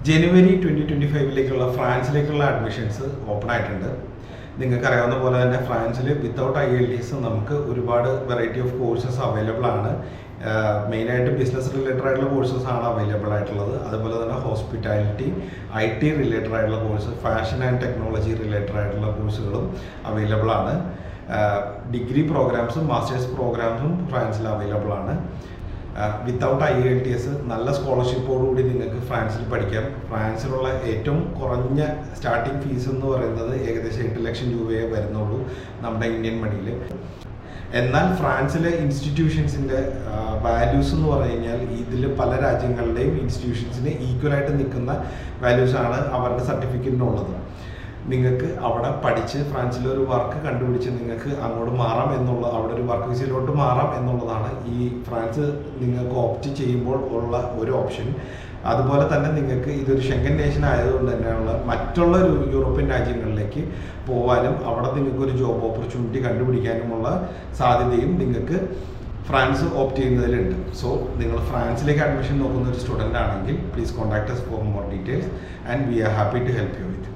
ജനുവരി 2025 ഫ്രാൻസിലേക്കുള്ള admissions open ആയിട്ടുണ്ട്. നിങ്ങൾക്ക് അറിയാവുന്ന പോലെ തന്നെ ഫ്രാൻസിൽ വിത്തൗട്ട് IELTS നമുക്ക് ഒരുപാട് വെറൈറ്റി ഓഫ് കോഴ്സസ് അവൈലബിൾ ആണ്. മെയിനായിട്ട് ബിസിനസ് റിലേറ്റഡ് ആയിട്ടുള്ള കോഴ്സസ് ആണ് അവൈലബിൾ ആയിട്ടുള്ളത്. അതുപോലെ തന്നെ ഹോസ്പിറ്റാലിറ്റി, IT റിലേറ്റഡ് ആയിട്ടുള്ള course, fashion and technology related ആയിട്ടുള്ള കോഴ്സുകളും അവൈലബിൾ ആണ്. ഡിഗ്രി പ്രോഗ്രാംസും മാസ്റ്റേഴ്സ് പ്രോഗ്രാംസും ഫ്രാൻസിൽ അവൈലബിൾ ആണ്. വിത്തൗട്ട് IELTS നല്ല സ്കോളർഷിപ്പോടുകൂടി നിങ്ങൾക്ക് ഫ്രാൻസിൽ പഠിക്കാം. ഫ്രാൻസിലുള്ള ഏറ്റവും കുറഞ്ഞ സ്റ്റാർട്ടിംഗ് ഫീസ് എന്ന് പറയുന്നത് ഏകദേശം 8 ലക്ഷം രൂപയെ വരുന്നുള്ളൂ നമ്മുടെ ഇന്ത്യൻ മണിയിൽ. എന്നാൽ ഫ്രാൻസിലെ ഇൻസ്റ്റിറ്റ്യൂഷൻസിൻ്റെ വാല്യൂസ് എന്ന് പറഞ്ഞു കഴിഞ്ഞാൽ ഇതിൽ പല രാജ്യങ്ങളുടെയും ഇൻസ്റ്റിറ്റ്യൂഷൻസിന് ഈക്വലായിട്ട് നിൽക്കുന്ന വാല്യൂസാണ് അവരുടെ സർട്ടിഫിക്കറ്റിനുള്ളത്. നിങ്ങൾക്ക് അവിടെ പഠിച്ച് ഫ്രാൻസിലൊരു വർക്ക് കണ്ടുപിടിച്ച് നിങ്ങൾക്ക് അങ്ങോട്ട് മാറാം അവിടെ ഒരു വർക്ക് വിസയിലോട്ട് മാറാം എന്നുള്ളതാണ് ഈ ഫ്രാൻസ് നിങ്ങൾക്ക് ഓപ്റ്റ് ചെയ്യുമ്പോൾ ഉള്ള ഒരു ഓപ്ഷൻ. അതുപോലെ തന്നെ നിങ്ങൾക്ക് ഇതൊരു ഷെങ്കൻ നേഷൻ ആയതുകൊണ്ട് തന്നെയുള്ള മറ്റുള്ള യൂറോപ്യൻ രാജ്യങ്ങളിലേക്ക് പോകാനും അവിടെ നിങ്ങൾക്ക് ഒരു ജോബ് ഓപ്പർച്യൂണിറ്റി കണ്ടുപിടിക്കാനുമുള്ള സാധ്യതയും നിങ്ങൾക്ക് ഫ്രാൻസ് ഓപ്റ്റ് ചെയ്യുന്നതിലുണ്ട്. സോ നിങ്ങൾ ഫ്രാൻസിലേക്ക് അഡ്മിഷൻ നോക്കുന്ന ഒരു സ്റ്റുഡൻ്റ് ആണെങ്കിൽ please contact us for more details and we are happy to help you with.